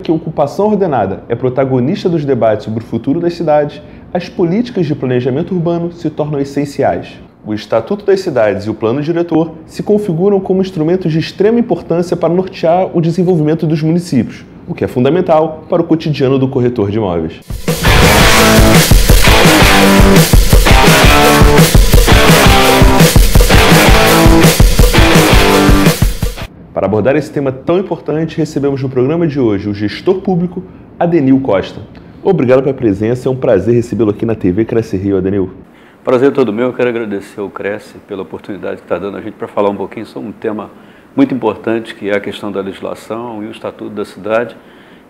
que a ocupação ordenada é protagonista dos debates sobre o futuro das cidades, as políticas de planejamento urbano se tornam essenciais. O Estatuto das Cidades e o Plano Diretor se configuram como instrumentos de extrema importância para nortear o desenvolvimento dos municípios, o que é fundamental para o cotidiano do corretor de imóveis. Para abordar esse tema tão importante, recebemos no programa de hoje o gestor público Adenil Costa. Obrigado pela presença, é um prazer recebê-lo aqui na TV Cresce Rio, Adenil. Prazer todo meu, eu quero agradecer ao Cresce pela oportunidade que está dando a gente para falar um pouquinho sobre um tema muito importante, que é a questão da legislação e o Estatuto da Cidade.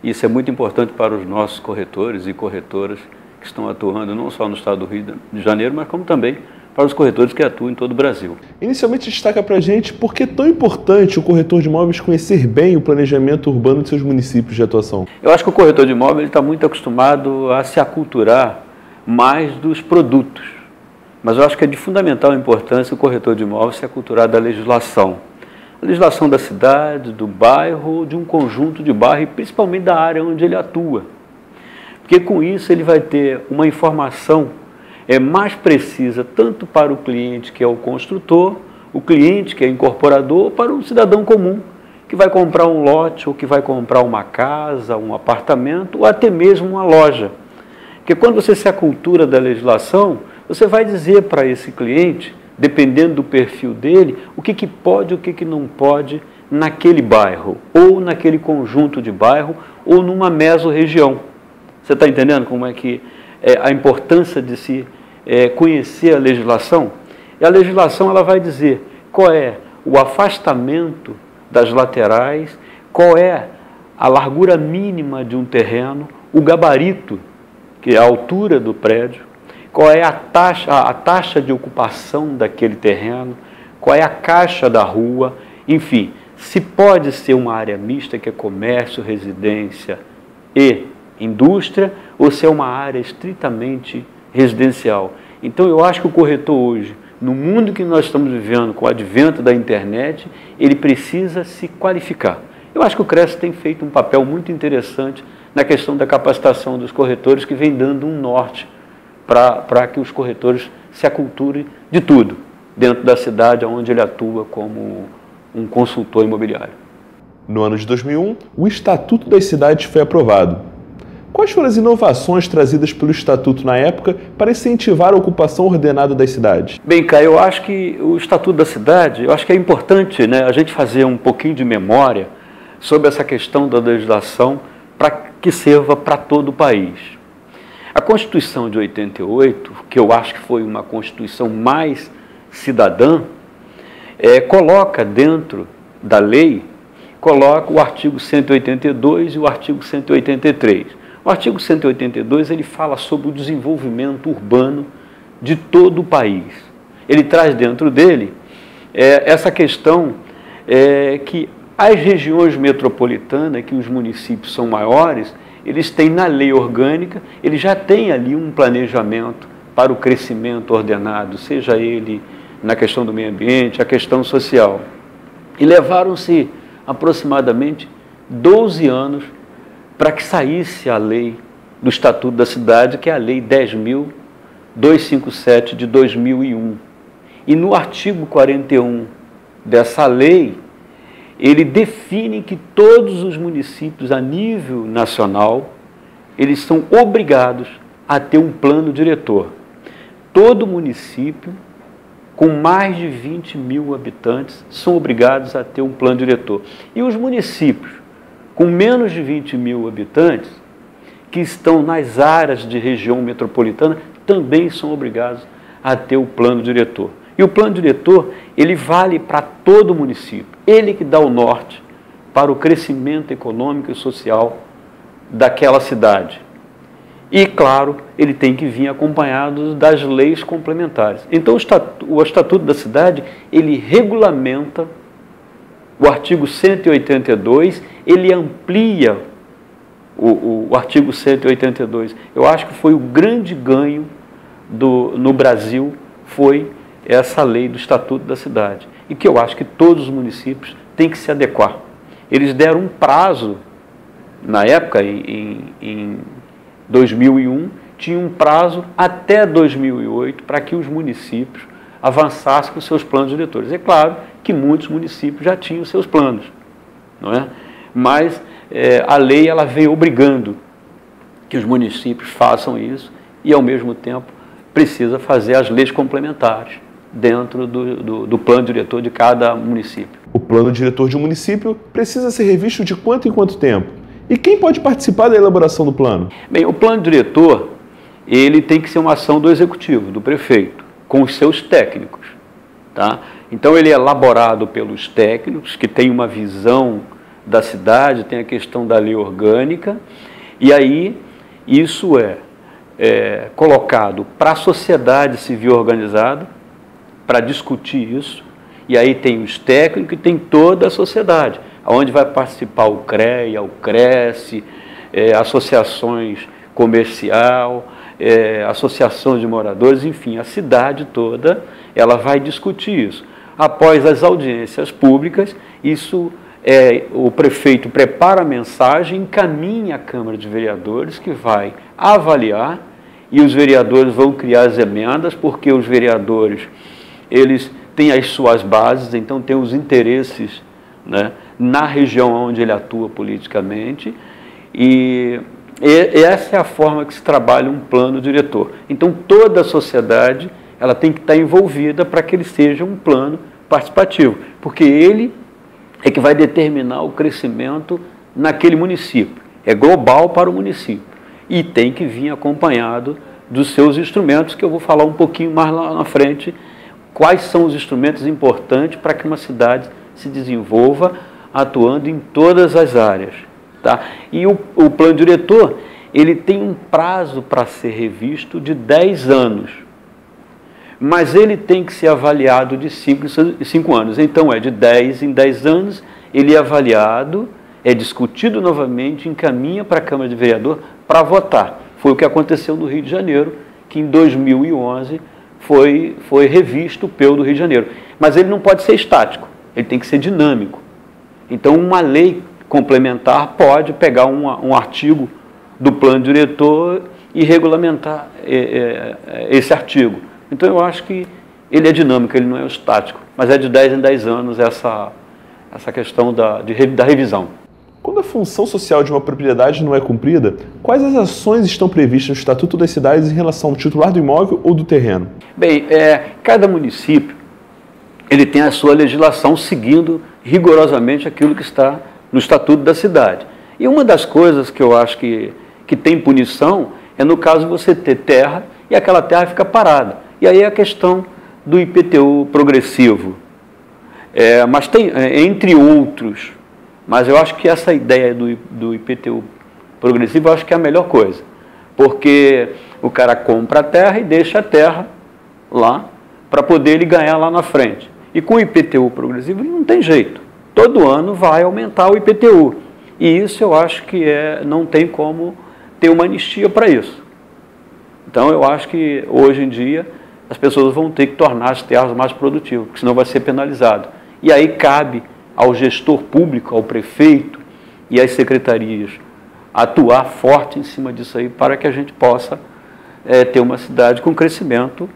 E isso é muito importante para os nossos corretores e corretoras que estão atuando não só no estado do Rio de Janeiro, mas como também para os corretores que atuam em todo o Brasil. Inicialmente, destaca para a gente por que é tão importante o corretor de imóveis conhecer bem o planejamento urbano de seus municípios de atuação. Eu acho que o corretor de imóvel está muito acostumado a se aculturar mais dos produtos, mas eu acho que é de fundamental importância o corretor de imóvel se aculturar da legislação. A legislação da cidade, do bairro, de um conjunto de bairro e principalmente da área onde ele atua. Porque com isso ele vai ter uma informação mais precisa tanto para o cliente que é o construtor, o cliente que é incorporador, ou para o cidadão comum que vai comprar um lote ou que vai comprar uma casa, um apartamento ou até mesmo uma loja. Porque quando você se acultura da legislação, você vai dizer para esse cliente, dependendo do perfil dele, o que pode e o que não pode naquele bairro, ou naquele conjunto de bairro, ou numa mesorregião. Você está entendendo como é que a importância de se conhecer a legislação? E a legislação ela vai dizer qual é o afastamento das laterais, qual é a largura mínima de um terreno, o gabarito, que é a altura do prédio, qual é a taxa de ocupação daquele terreno, qual é a caixa da rua, enfim, se pode ser uma área mista, que é comércio, residência e indústria, ou se é uma área estritamente residencial. Então eu acho que o corretor hoje, no mundo que nós estamos vivendo, com o advento da internet, ele precisa se qualificar. Eu acho que o Cresce tem feito um papel muito interessante na questão da capacitação dos corretores, que vem dando um norte para que os corretores se aculturem de tudo, dentro da cidade onde ele atua como um consultor imobiliário. No ano de 2001, o Estatuto das Cidades foi aprovado. Quais foram as inovações trazidas pelo Estatuto na época para incentivar a ocupação ordenada das cidades? Bem, Caio, eu acho que o Estatuto da Cidade, eu acho que é importante, né, a gente fazer um pouquinho de memória sobre essa questão da legislação para que sirva para todo o país. A Constituição de 88, que eu acho que foi uma Constituição mais cidadã, coloca dentro da lei, coloca o artigo 182 e o artigo 183. O artigo 182 ele fala sobre o desenvolvimento urbano de todo o país. Ele traz dentro dele essa questão que as regiões metropolitanas, que os municípios são maiores, eles têm na lei orgânica, eles já têm ali um planejamento para o crescimento ordenado, seja ele na questão do meio ambiente, a questão social. E levaram-se aproximadamente 12 anos para que saísse a lei do Estatuto da Cidade, que é a Lei 10.257 de 2001. E no artigo 41 dessa lei, ele define que todos os municípios a nível nacional, eles são obrigados a ter um plano diretor. Todo município com mais de 20 mil habitantes são obrigados a ter um plano diretor. E os municípios com menos de 20 mil habitantes, que estão nas áreas de região metropolitana, também são obrigados a ter o plano diretor. E o plano diretor, ele vale para todo o município. Ele que dá o norte para o crescimento econômico e social daquela cidade. E, claro, ele tem que vir acompanhado das leis complementares. Então, o Estatuto da Cidade, ele regulamenta o artigo 182, ele amplia o artigo 182. Eu acho que foi o grande ganho no Brasil, foi essa lei do Estatuto da Cidade. E que eu acho que todos os municípios têm que se adequar. Eles deram um prazo na época, em 2001, tinha um prazo até 2008 para que os municípios avançassem com seus planos diretores. É claro que muitos municípios já tinham seus planos, não é? Mas a lei ela veio obrigando que os municípios façam isso e, ao mesmo tempo, precisa fazer as leis complementares dentro do plano diretor de cada município. O plano diretor de um município precisa ser revisto de quanto em quanto tempo? E quem pode participar da elaboração do plano? Bem, o plano diretor ele tem que ser uma ação do executivo, do prefeito, com os seus técnicos. Tá? Então ele é elaborado pelos técnicos, que têm uma visão da cidade, tem a questão da lei orgânica, e aí isso é colocado para a sociedade civil organizada, para discutir isso, e aí tem os técnicos e tem toda a sociedade, onde vai participar o CREA, o CRECE, associações comercial, associações de moradores, enfim, a cidade toda, ela vai discutir isso. Após as audiências públicas, o prefeito prepara a mensagem, encaminha à Câmara de Vereadores, que vai avaliar, e os vereadores vão criar as emendas, porque os vereadores, eles têm as suas bases, então têm os interesses, né, na região onde ele atua politicamente, e essa é a forma que se trabalha um plano diretor. Então toda a sociedade ela tem que estar envolvida para que ele seja um plano participativo, porque ele é que vai determinar o crescimento naquele município, é global para o município e tem que vir acompanhado dos seus instrumentos, que eu vou falar um pouquinho mais lá na frente, quais são os instrumentos importantes para que uma cidade se desenvolva atuando em todas as áreas. Tá? E o plano diretor, ele tem um prazo para ser revisto de 10 anos, mas ele tem que ser avaliado de 5 em 5 anos. Então, de 10 em 10 anos, ele é avaliado, é discutido novamente, encaminha para a Câmara de Vereador para votar. Foi o que aconteceu no Rio de Janeiro, que em 2011 foi revisto o PEU do Rio de Janeiro. Mas ele não pode ser estático, ele tem que ser dinâmico. Então, uma lei complementar pode pegar um artigo do plano diretor e regulamentar esse artigo. Então eu acho que ele é dinâmico, ele não é estático, mas é de 10 em 10 anos essa questão da revisão. Quando a função social de uma propriedade não é cumprida, quais as ações estão previstas no Estatuto das Cidades em relação ao titular do imóvel ou do terreno? Bem, cada município ele tem a sua legislação seguindo rigorosamente aquilo que está no Estatuto da Cidade. E uma das coisas que eu acho que tem punição é no caso de você ter terra e aquela terra fica parada. E aí é a questão do IPTU progressivo. Mas tem, entre outros, mas eu acho que essa ideia do IPTU progressivo eu acho que é a melhor coisa. Porque o cara compra a terra e deixa a terra lá para poder ele ganhar lá na frente. E com o IPTU progressivo não tem jeito. Todo ano vai aumentar o IPTU. E isso eu acho que não tem como ter uma anistia para isso. Então eu acho que hoje em dia as pessoas vão ter que tornar as terras mais produtivas, porque senão vai ser penalizado. E aí cabe ao gestor público, ao prefeito e às secretarias atuar forte em cima disso aí para que a gente possa ter uma cidade com crescimento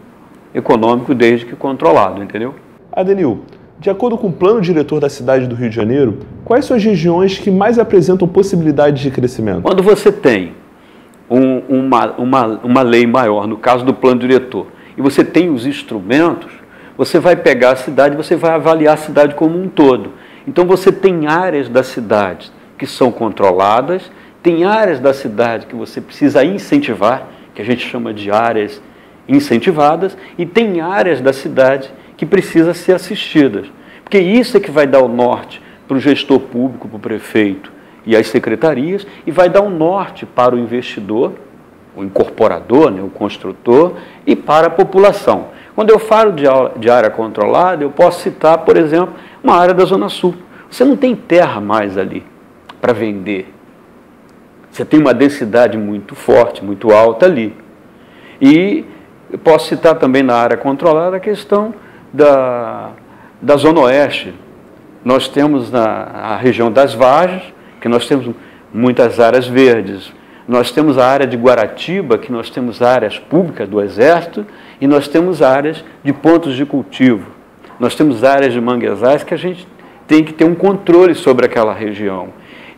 econômico desde que controlado, entendeu? Adenil, de acordo com o plano diretor da cidade do Rio de Janeiro, quais são as regiões que mais apresentam possibilidades de crescimento? Quando você tem uma lei maior, no caso do plano diretor, e você tem os instrumentos, você vai pegar a cidade e você vai avaliar a cidade como um todo. Então você tem áreas da cidade que são controladas, tem áreas da cidade que você precisa incentivar, que a gente chama de áreas incentivadas, e tem áreas da cidade que precisam ser assistidas. Porque isso é que vai dar o norte para o gestor público, para o prefeito e as secretarias, e vai dar um norte para o investidor, o incorporador, né, o construtor, e para a população. Quando eu falo de área controlada, eu posso citar, por exemplo, uma área da Zona Sul. Você não tem terra mais ali para vender. Você tem uma densidade muito forte, muito alta ali. E eu posso citar também na área controlada a questão da Zona Oeste. Nós temos a região das Varjas, que nós temos muitas áreas verdes. Nós temos a área de Guaratiba, que nós temos áreas públicas do Exército, e nós temos áreas de pontos de cultivo. Nós temos áreas de manguezais que a gente tem que ter um controle sobre aquela região.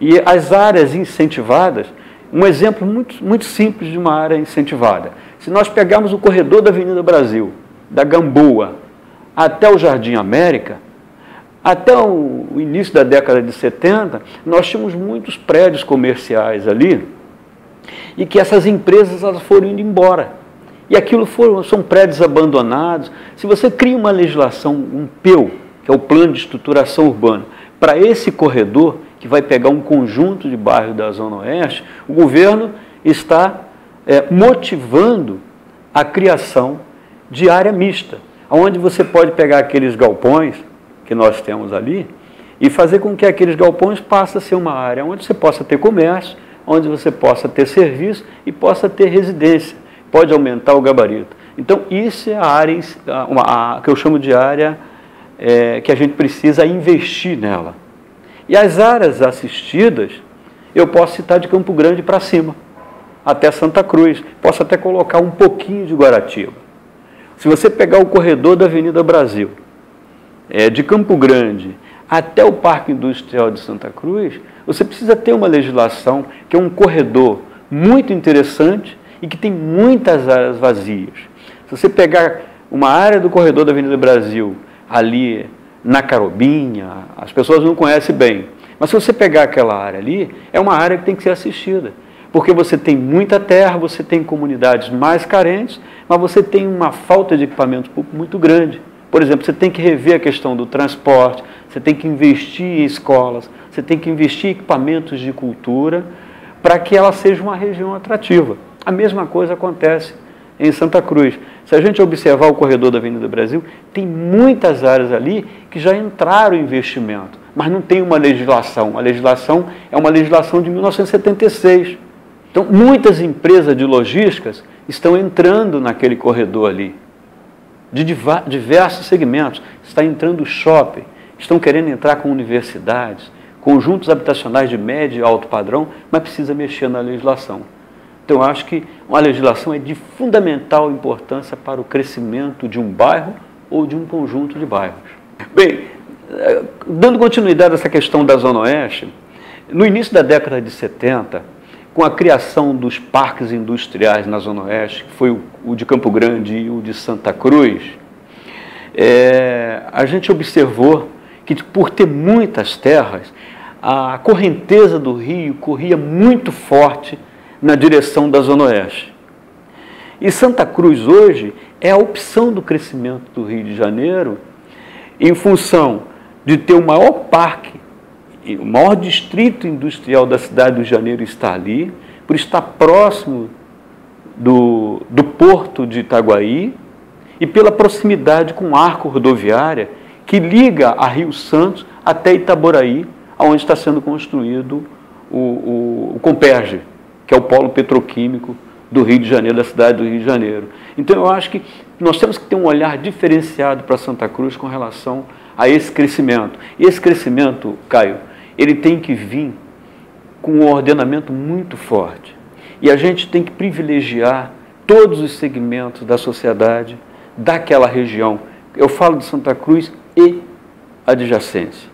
E as áreas incentivadas, um exemplo muito simples de uma área incentivada. Se nós pegarmos o corredor da Avenida Brasil, da Gamboa até o Jardim América, até o início da década de 70, nós tínhamos muitos prédios comerciais ali, e que essas empresas elas foram indo embora. E aquilo são prédios abandonados. Se você cria uma legislação, um PEU, que é o Plano de Estruturação Urbana, para esse corredor, que vai pegar um conjunto de bairros da Zona Oeste, o governo está motivando a criação de área mista, onde você pode pegar aqueles galpões que nós temos ali e fazer com que aqueles galpões passem a ser uma área onde você possa ter comércio, onde você possa ter serviço e possa ter residência, pode aumentar o gabarito. Então, isso é a área que eu chamo de área que a gente precisa investir nela. E as áreas assistidas, eu posso citar de Campo Grande para cima, até Santa Cruz, posso até colocar um pouquinho de Guaratiba. Se você pegar o corredor da Avenida Brasil, de Campo Grande até o Parque Industrial de Santa Cruz, você precisa ter uma legislação que é um corredor muito interessante e que tem muitas áreas vazias. Se você pegar uma área do corredor da Avenida Brasil, ali na Carobinha, as pessoas não conhecem bem, mas se você pegar aquela área ali, é uma área que tem que ser assistida, porque você tem muita terra, você tem comunidades mais carentes, mas você tem uma falta de equipamento público muito grande. Por exemplo, você tem que rever a questão do transporte, você tem que investir em escolas, você tem que investir em equipamentos de cultura para que ela seja uma região atrativa. A mesma coisa acontece em Santa Cruz. Se a gente observar o corredor da Avenida Brasil, tem muitas áreas ali que já entraram em investimento, mas não tem uma legislação. A legislação é uma legislação de 1976. Então, muitas empresas de logísticas estão entrando naquele corredor ali, de diversos segmentos. Está entrando shopping, estão querendo entrar com universidades, conjuntos habitacionais de médio e alto padrão, mas precisa mexer na legislação. Então, eu acho que uma legislação é de fundamental importância para o crescimento de um bairro ou de um conjunto de bairros. Bem, dando continuidade a essa questão da Zona Oeste, no início da década de 70, com a criação dos parques industriais na Zona Oeste, que foi o de Campo Grande e o de Santa Cruz, a gente observou que, por ter muitas terras, a correnteza do rio corria muito forte na direção da Zona Oeste. E Santa Cruz hoje é a opção do crescimento do Rio de Janeiro em função de ter o maior parque, o maior distrito industrial da cidade do Rio de Janeiro está ali, por estar próximo do porto de Itaguaí e pela proximidade com o arco rodoviária que liga a Rio Santos até Itaboraí, onde está sendo construído o Comperj, que é o polo petroquímico do Rio de Janeiro, da cidade do Rio de Janeiro. Então, eu acho que nós temos que ter um olhar diferenciado para Santa Cruz com relação a esse crescimento. E esse crescimento, Caio, ele tem que vir com um ordenamento muito forte. E a gente tem que privilegiar todos os segmentos da sociedade daquela região. Eu falo de Santa Cruz e adjacência.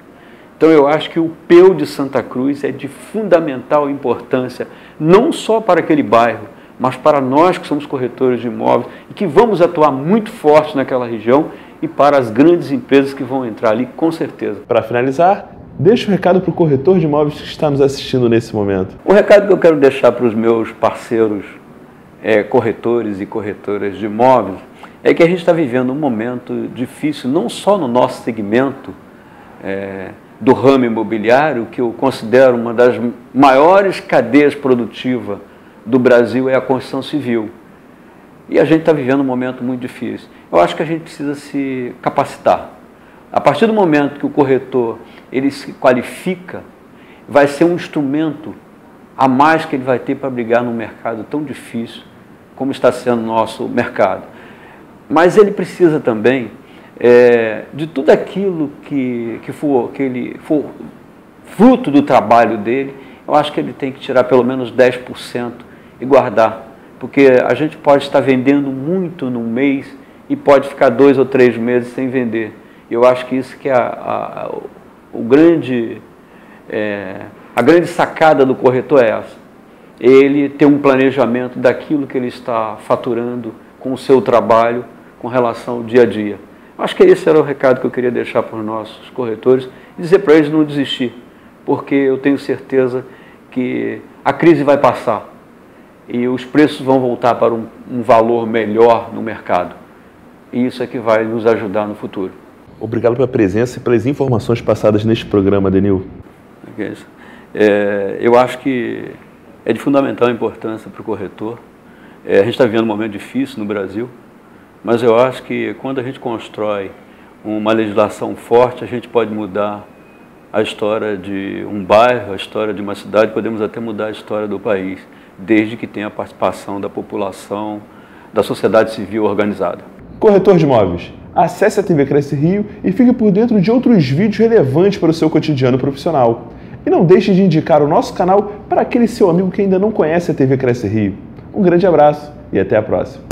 Então, eu acho que o PEU de Santa Cruz é de fundamental importância, não só para aquele bairro, mas para nós que somos corretores de imóveis e que vamos atuar muito forte naquela região e para as grandes empresas que vão entrar ali, com certeza. Para finalizar, deixa um recado para o corretor de imóveis que está nos assistindo nesse momento. O recado que eu quero deixar para os meus parceiros corretores e corretoras de imóveis é que a gente está vivendo um momento difícil, não só no nosso segmento do ramo imobiliário, que eu considero uma das maiores cadeias produtivas do Brasil, é a construção civil. E a gente está vivendo um momento muito difícil. Eu acho que a gente precisa se capacitar. A partir do momento que o corretor ele se qualifica, vai ser um instrumento a mais que ele vai ter para brigar num mercado tão difícil como está sendo o nosso mercado. Mas ele precisa também de tudo aquilo que ele for fruto do trabalho dele, eu acho que ele tem que tirar pelo menos 10% e guardar, porque a gente pode estar vendendo muito num mês e pode ficar 2 ou 3 meses sem vender. Eu acho que isso que é a grande sacada do corretor é essa. Ele ter um planejamento daquilo que ele está faturando com o seu trabalho, com relação ao dia a dia. Acho que esse era o recado que eu queria deixar para os nossos corretores, e dizer para eles não desistir, porque eu tenho certeza que a crise vai passar e os preços vão voltar para um valor melhor no mercado. E isso é que vai nos ajudar no futuro. Obrigado pela presença e pelas informações passadas neste programa, Denil. Eu acho que é de fundamental importância para o corretor. A gente está vivendo um momento difícil no Brasil, mas eu acho que quando a gente constrói uma legislação forte, a gente pode mudar a história de um bairro, a história de uma cidade, podemos até mudar a história do país, desde que tenha a participação da população, da sociedade civil organizada. Corretor de imóveis, acesse a TV Cresce Rio e fique por dentro de outros vídeos relevantes para o seu cotidiano profissional. E não deixe de indicar o nosso canal para aquele seu amigo que ainda não conhece a TV Cresce Rio. Um grande abraço e até a próxima.